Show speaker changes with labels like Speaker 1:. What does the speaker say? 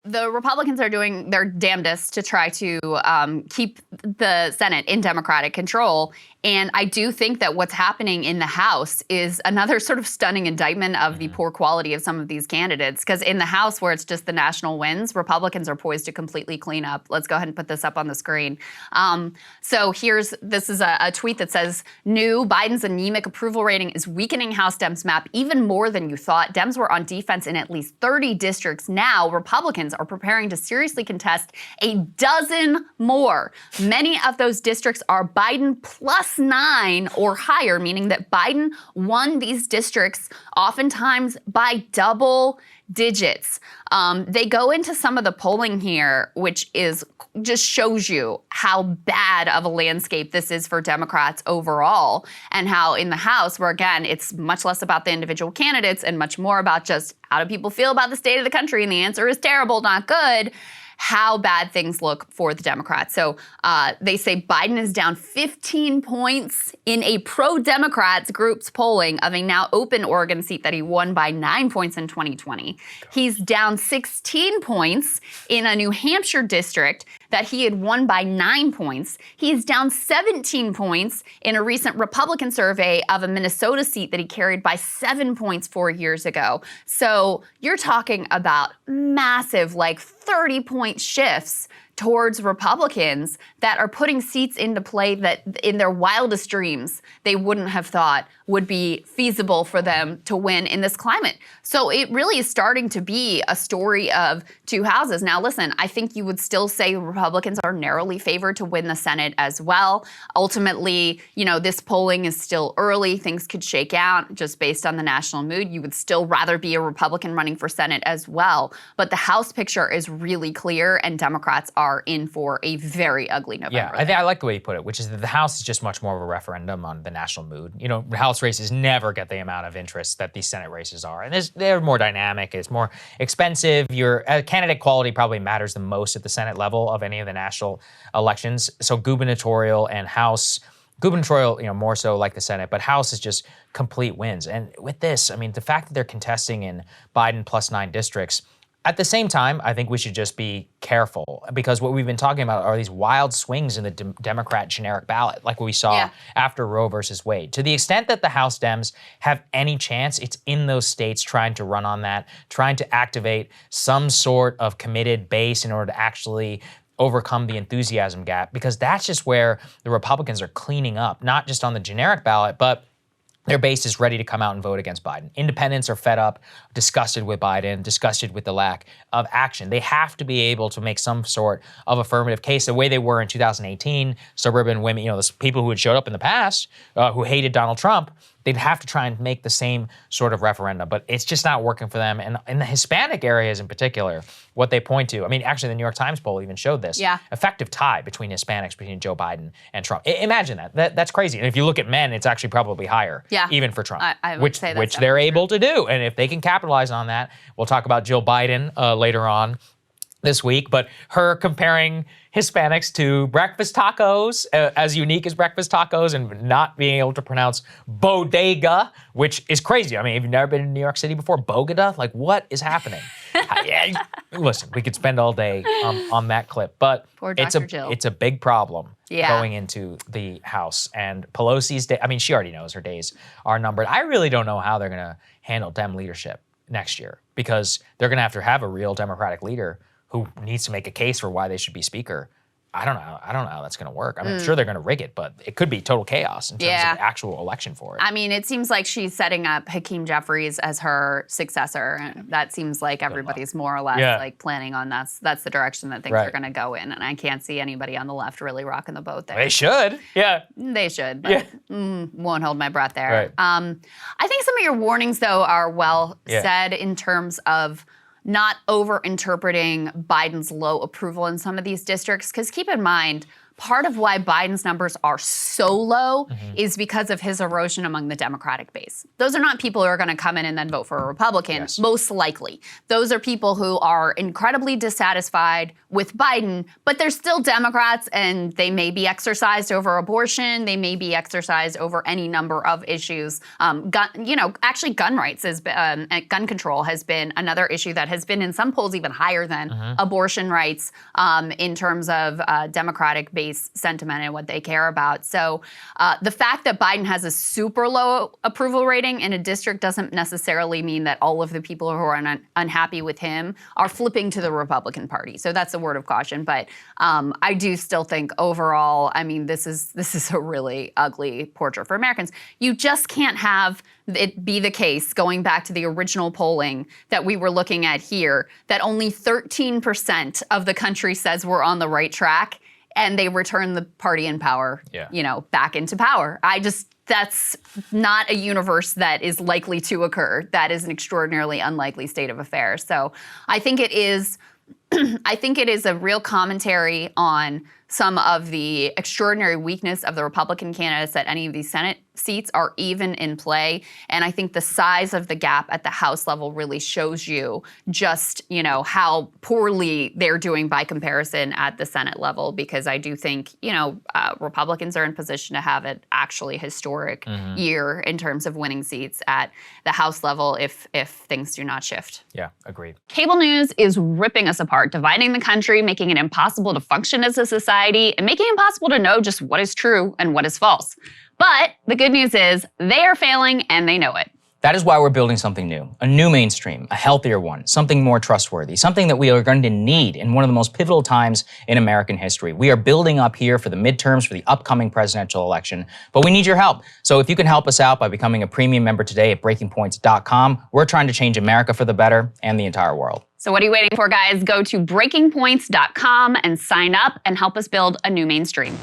Speaker 1: the Republicans are doing their damnedest to try to keep the Senate in Democratic control. And I do think that what's happening in the House is another sort of stunning indictment of the poor quality of some of these candidates. Because in the House, where it's just the national wins, Republicans are poised to completely clean up. Let's go ahead and put this up on the screen. So this is a tweet that says, new, Biden's anemic approval rating is weakening House Dems map even more than you thought. Dems were on defense in at least 30 districts. Now, Republicans are preparing to seriously contest a dozen more. Many of those districts are Biden +9 or higher, meaning that Biden won these districts oftentimes by double digits. They go into some of the polling here, which just shows you how bad of a landscape this is for Democrats overall, and how in the House, where again, it's much less about the individual candidates and much more about just how do people feel about the state of the country, and the answer is terrible, not good, how bad things look for the Democrats. So they say Biden is down 15 points in a pro-Democrats group's polling of a now open Oregon seat that he won by 9 points in 2020. He's down 16 points in a New Hampshire district that he had won by 9 points. He's down 17 points in a recent Republican survey of a Minnesota seat that he carried by 7 points 4 years ago. So you're talking about massive, 30-point shifts towards Republicans that are putting seats into play that in their wildest dreams they wouldn't have thought would be feasible for them to win in this climate. So it really is starting to be a story of two houses. Now listen, I think you would still say Republicans are narrowly favored to win the Senate as well. Ultimately, this polling is still early. Things could shake out just based on the national mood. You would still rather be a Republican running for Senate as well. But the House picture is really clear, and Democrats are in for a very ugly November.
Speaker 2: Yeah, I like the way you put it, which is that the House is just much more of a referendum on the national mood. House races never get the amount of interest that these Senate races are. And they're more dynamic, it's more expensive. Your candidate quality probably matters the most at the Senate level of any of the national elections. So gubernatorial and House, gubernatorial, more so like the Senate, but House is just complete wins. And with this, the fact that they're contesting in Biden +9 districts, at the same time, I think we should just be careful, because what we've been talking about are these wild swings in the Democrat generic ballot, like what we saw after Roe versus Wade. To the extent that the House Dems have any chance, it's in those states trying to run on that, trying to activate some sort of committed base in order to actually overcome the enthusiasm gap, because that's just where the Republicans are cleaning up, not just on the generic ballot, but their base is ready to come out and vote against Biden. Independents are fed up, disgusted with Biden, disgusted with the lack of action. They have to be able to make some sort of affirmative case the way they were in 2018. Suburban women, the people who had showed up in the past, who hated Donald Trump, they'd have to try and make the same sort of referendum, but it's just not working for them. And in the Hispanic areas in particular, what they point to, actually the New York Times poll even showed this, effective tie between Hispanics, between Joe Biden and Trump. Imagine that. That's crazy. And if you look at men, it's actually probably higher, even for Trump,
Speaker 1: I would say that's
Speaker 2: which they're able to do. And if they can capitalize on that, we'll talk about Jill Biden later on this week, but her comparing Hispanics to breakfast tacos, as unique as breakfast tacos, and not being able to pronounce bodega, which is crazy. Have you never been in New York City before? Bogota? What is happening? Listen, we could spend all day on that clip, but it's a big problem going into the House. And Pelosi's day, she already knows her days are numbered. I really don't know how they're going to handle Dem leadership next year, because they're going to have a real Democratic leader who needs to make a case for why they should be speaker. I don't know how that's going to work. I'm sure they're going to rig it, but it could be total chaos in terms of the actual election for it.
Speaker 1: It seems like she's setting up Hakeem Jeffries as her successor, and that seems like everybody's more or less planning on that's the direction that things are going to go in. And I can't see anybody on the left really rocking the boat there.
Speaker 2: They should,
Speaker 1: They should, but won't hold my breath there. Right. I think some of your warnings, though, are well said in terms of not over-interpreting Biden's low approval in some of these districts. Because keep in mind, part of why Biden's numbers are so low is because of his erosion among the Democratic base. Those are not people who are going to come in and then vote for a Republican, most likely. Those are people who are incredibly dissatisfied with Biden, but they're still Democrats, and they may be exercised over abortion. They may be exercised over any number of issues. Actually, gun rights gun control has been another issue that has been in some polls even higher than abortion rights in terms of Democratic base sentiment and what they care about. So the fact that Biden has a super low approval rating in a district doesn't necessarily mean that all of the people who are unhappy with him are flipping to the Republican Party. So that's a word of caution. But I do still think overall, I mean, this is a really ugly portrait for Americans. You just can't have it be the case, going back to the original polling that we were looking at here, that only 13% of the country says we're on the right track, and they return the party in power, back into power. That's not a universe that is likely to occur. That is an extraordinarily unlikely state of affairs. So I think it is a real commentary on some of the extraordinary weakness of the Republican candidates that any of these Senate seats are even in play. And I think the size of the gap at the House level really shows you just, how poorly they're doing by comparison at the Senate level, because I do think, Republicans are in position to have an actually historic year in terms of winning seats at the House level if things do not shift.
Speaker 2: Yeah, agreed.
Speaker 1: Cable news is ripping us apart, dividing the country, making it impossible to function as a society, and making it impossible to know just what is true and what is false. But the good news is they are failing and they know it.
Speaker 3: That is why we're building something new, a new mainstream, a healthier one, something more trustworthy, something that we are going to need in one of the most pivotal times in American history. We are building up here for the midterms, for the upcoming presidential election, but we need your help. So if you can help us out by becoming a premium member today at breakingpoints.com, we're trying to change America for the better and the entire world.
Speaker 1: So what are you waiting for, guys? Go to breakingpoints.com and sign up and help us build a new mainstream.